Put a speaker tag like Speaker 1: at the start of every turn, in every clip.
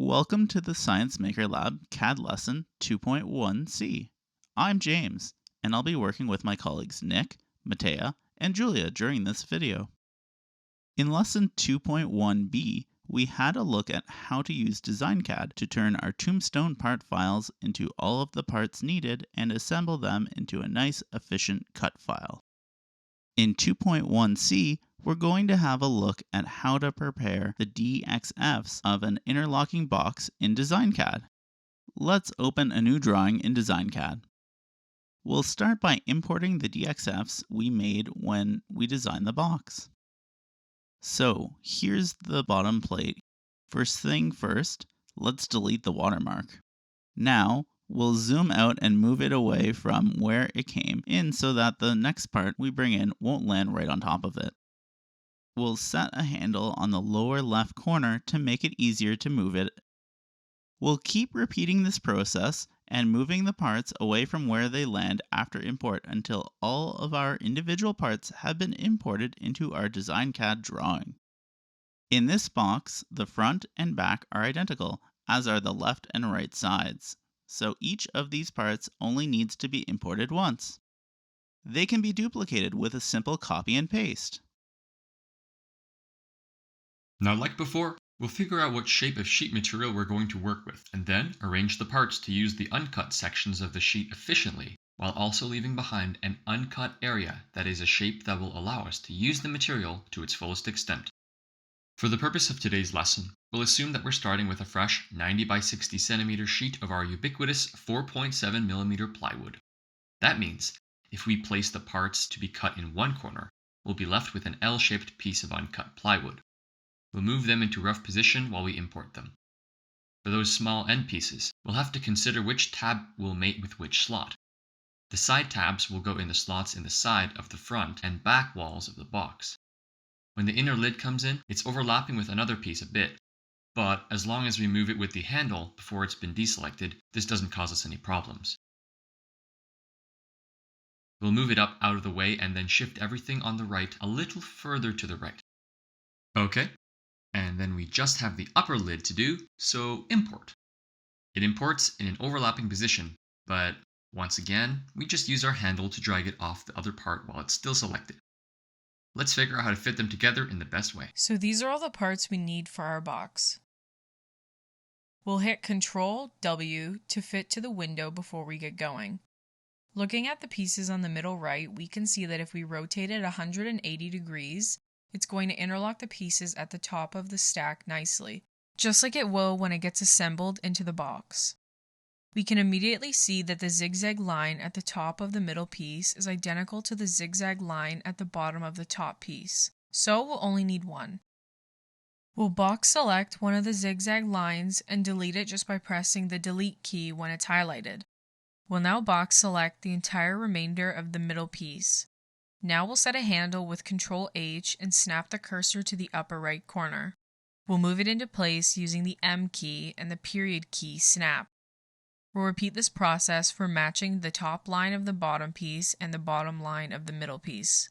Speaker 1: Welcome to the Science Maker Lab CAD Lesson 2.1c. I'm James, and I'll be working with my colleagues Nick, Matea, and Julia during this video. In Lesson 2.1b, we had a look at how to use DesignCAD to turn our tombstone part files into all of the parts needed and assemble them into a nice, efficient cut file. In 2.1c, we're going to have a look at how to prepare the DXFs of an interlocking box in DesignCAD. Let's open a new drawing in DesignCAD. We'll start by importing the DXFs we made when we designed the box. So here's the bottom plate. First thing first, let's delete the watermark. Now, we'll zoom out and move it away from where it came in so that the next part we bring in won't land right on top of it. We'll set a handle on the lower left corner to make it easier to move it. We'll keep repeating this process and moving the parts away from where they land after import until all of our individual parts have been imported into our DesignCAD drawing. In this box, the front and back are identical, as are the left and right sides. So each of these parts only needs to be imported once. They can be duplicated with a simple copy and paste.
Speaker 2: Now, like before, we'll figure out what shape of sheet material we're going to work with, and then arrange the parts to use the uncut sections of the sheet efficiently, while also leaving behind an uncut area that is a shape that will allow us to use the material to its fullest extent. For the purpose of today's lesson, we'll assume that we're starting with a fresh 90 by 60 centimeter sheet of our ubiquitous 4.7 millimeter plywood. That means, if we place the parts to be cut in one corner, we'll be left with an L-shaped piece of uncut plywood. We'll move them into rough position while we import them. For those small end pieces, we'll have to consider which tab will mate with which slot. The side tabs will go in the slots in the side of the front and back walls of the box. When the inner lid comes in, it's overlapping with another piece a bit, but as long as we move it with the handle before it's been deselected, this doesn't cause us any problems. We'll move it up out of the way and then shift everything on the right a little further to the right. Okay, and then we just have the upper lid to do, so import. It imports in an overlapping position, but once again, we just use our handle to drag it off the other part while it's still selected. Let's figure out how to fit them together in the best way.
Speaker 3: So these are all the parts we need for our box. We'll hit Ctrl W to fit to the window before we get going. Looking at the pieces on the middle right, we can see that if we rotate it 180 degrees, it's going to interlock the pieces at the top of the stack nicely, just like it will when it gets assembled into the box. We can immediately see that the zigzag line at the top of the middle piece is identical to the zigzag line at the bottom of the top piece, so we'll only need one. We'll box select one of the zigzag lines and delete it just by pressing the delete key when it's highlighted. We'll now box select the entire remainder of the middle piece. Now we'll set a handle with Ctrl H and snap the cursor to the upper right corner. We'll move it into place using the M key and the period key snap. We'll repeat this process for matching the top line of the bottom piece and the bottom line of the middle piece.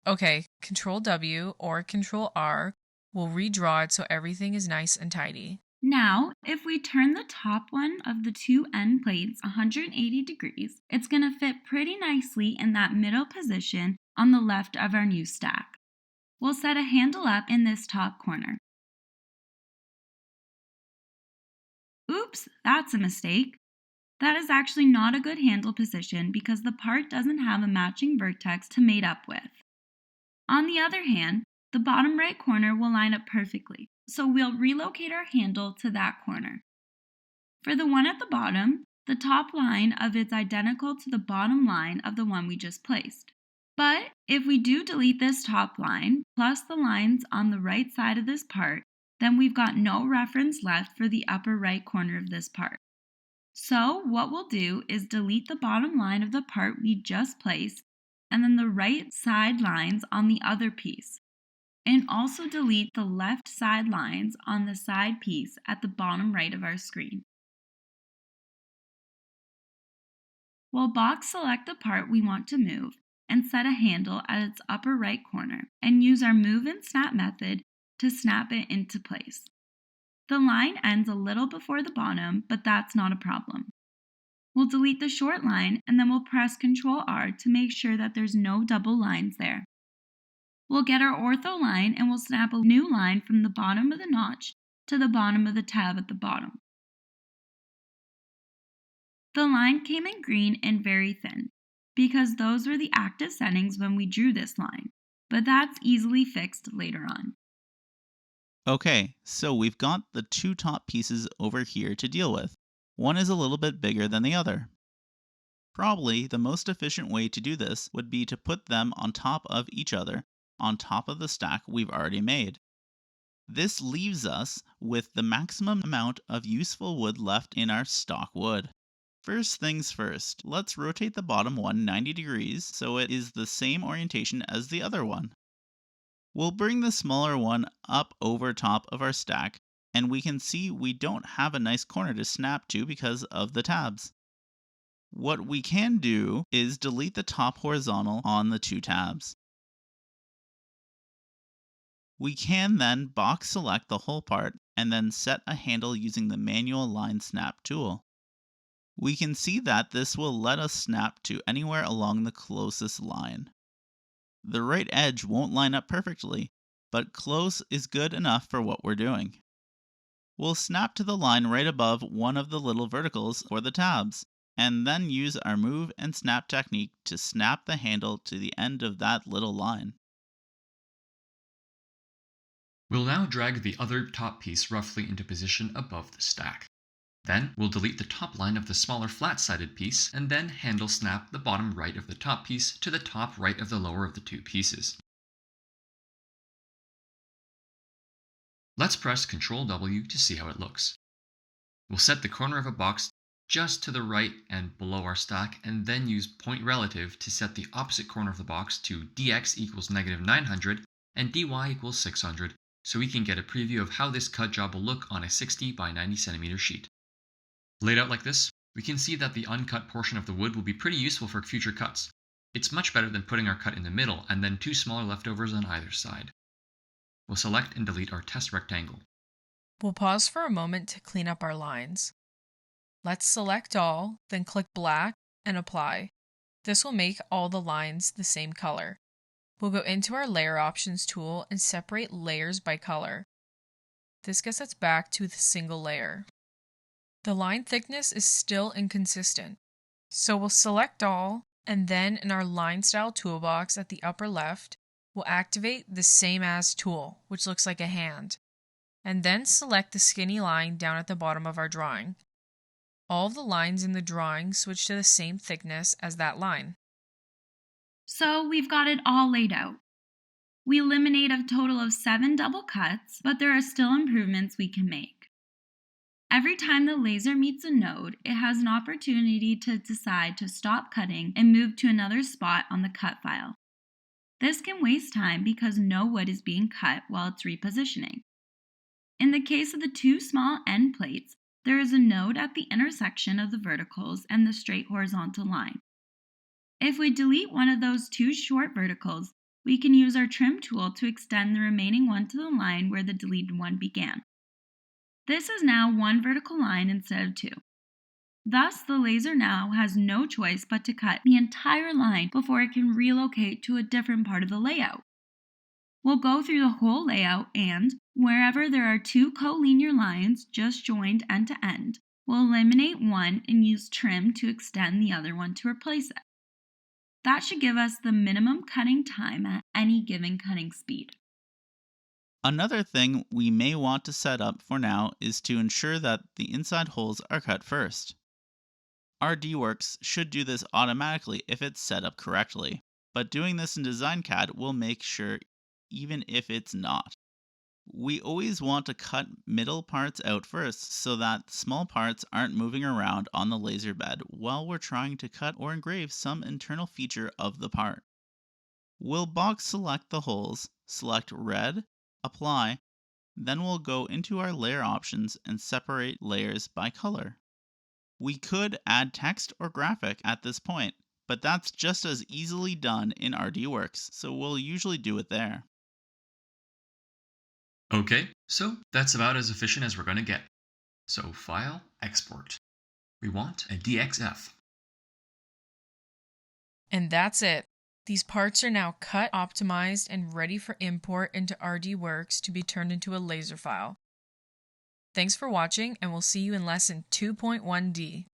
Speaker 3: Okay, Ctrl W or Ctrl R will redraw it so everything is nice and tidy.
Speaker 4: Now, if we turn the top one of the two end plates 180 degrees, it's going to fit pretty nicely in that middle position on the left of our new stack. We'll set a handle up in this top corner. Oops, that's a mistake. That is actually not a good handle position because the part doesn't have a matching vertex to mate up with. On the other hand, the bottom right corner will line up perfectly, so we'll relocate our handle to that corner. For the one at the bottom, the top line of it's identical to the bottom line of the one we just placed. But if we do delete this top line, plus the lines on the right side of this part, then we've got no reference left for the upper right corner of this part. So what we'll do is delete the bottom line of the part we just placed, and then the right side lines on the other piece, and also delete the left side lines on the side piece at the bottom right of our screen. We'll box select the part we want to move and set a handle at its upper right corner and use our move and snap method to snap it into place. The line ends a little before the bottom, but that's not a problem. We'll delete the short line and then we'll press Ctrl R to make sure that there's no double lines there. We'll get our ortho line and we'll snap a new line from the bottom of the notch to the bottom of the tab at the bottom. The line came in green and very thin, because those were the active settings when we drew this line, but that's easily fixed later on.
Speaker 1: Okay, so we've got the two top pieces over here to deal with. One is a little bit bigger than the other. Probably the most efficient way to do this would be to put them on top of each other, on top of the stack we've already made. This leaves us with the maximum amount of useful wood left in our stock wood. First things first, let's rotate the bottom one 90 degrees so it is the same orientation as the other one. We'll bring the smaller one up over top of our stack, and we can see we don't have a nice corner to snap to because of the tabs. What we can do is delete the top horizontal on the two tabs. We can then box select the whole part and then set a handle using the manual line snap tool. We can see that this will let us snap to anywhere along the closest line. The right edge won't line up perfectly, but close is good enough for what we're doing. We'll snap to the line right above one of the little verticals for the tabs, and then use our move and snap technique to snap the handle to the end of that little line.
Speaker 2: We'll now drag the other top piece roughly into position above the stack. Then we'll delete the top line of the smaller flat-sided piece and then handle snap the bottom right of the top piece to the top right of the lower of the two pieces. Let's press Ctrl W to see how it looks. We'll set the corner of a box just to the right and below our stack and then use point relative to set the opposite corner of the box to dx equals -900 and dy equals 600 so we can get a preview of how this cut job will look on a 60 by 90 centimeter sheet. Laid out like this, we can see that the uncut portion of the wood will be pretty useful for future cuts. It's much better than putting our cut in the middle and then two smaller leftovers on either side. We'll select and delete our test rectangle.
Speaker 3: We'll pause for a moment to clean up our lines. Let's select all, then click black and apply. This will make all the lines the same color. We'll go into our layer options tool and separate layers by color. This gets us back to the single layer. The line thickness is still inconsistent, so we'll select all, and then in our line style toolbox at the upper left, we'll activate the same as tool, which looks like a hand, and then select the skinny line down at the bottom of our drawing. All the lines in the drawing switch to the same thickness as that line.
Speaker 4: So we've got it all laid out. We eliminate a total of 7 double cuts, but there are still improvements we can make. Every time the laser meets a node, it has an opportunity to decide to stop cutting and move to another spot on the cut file. This can waste time because no wood is being cut while it's repositioning. In the case of the two small end plates, there is a node at the intersection of the verticals and the straight horizontal line. If we delete one of those two short verticals, we can use our trim tool to extend the remaining one to the line where the deleted one began. This is now one vertical line instead of two. Thus, the laser now has no choice but to cut the entire line before it can relocate to a different part of the layout. We'll go through the whole layout and, wherever there are two collinear lines just joined end to end, we'll eliminate one and use trim to extend the other one to replace it. That should give us the minimum cutting time at any given cutting speed.
Speaker 1: Another thing we may want to set up for now is to ensure that the inside holes are cut first. Our DWorks should do this automatically if it's set up correctly, but doing this in DesignCAD will make sure even if it's not. We always want to cut middle parts out first so that small parts aren't moving around on the laser bed while we're trying to cut or engrave some internal feature of the part. We'll box select the holes, select red, apply, then we'll go into our layer options and separate layers by color. We could add text or graphic at this point, but that's just as easily done in our DWorks, so we'll usually do it there.
Speaker 2: Okay, so that's about as efficient as we're going to get. So File, Export. We want a DXF.
Speaker 3: And that's it. These parts are now cut, optimized, and ready for import into RDWorks to be turned into a laser file. Thanks for watching, and we'll see you in Lesson 2.1D.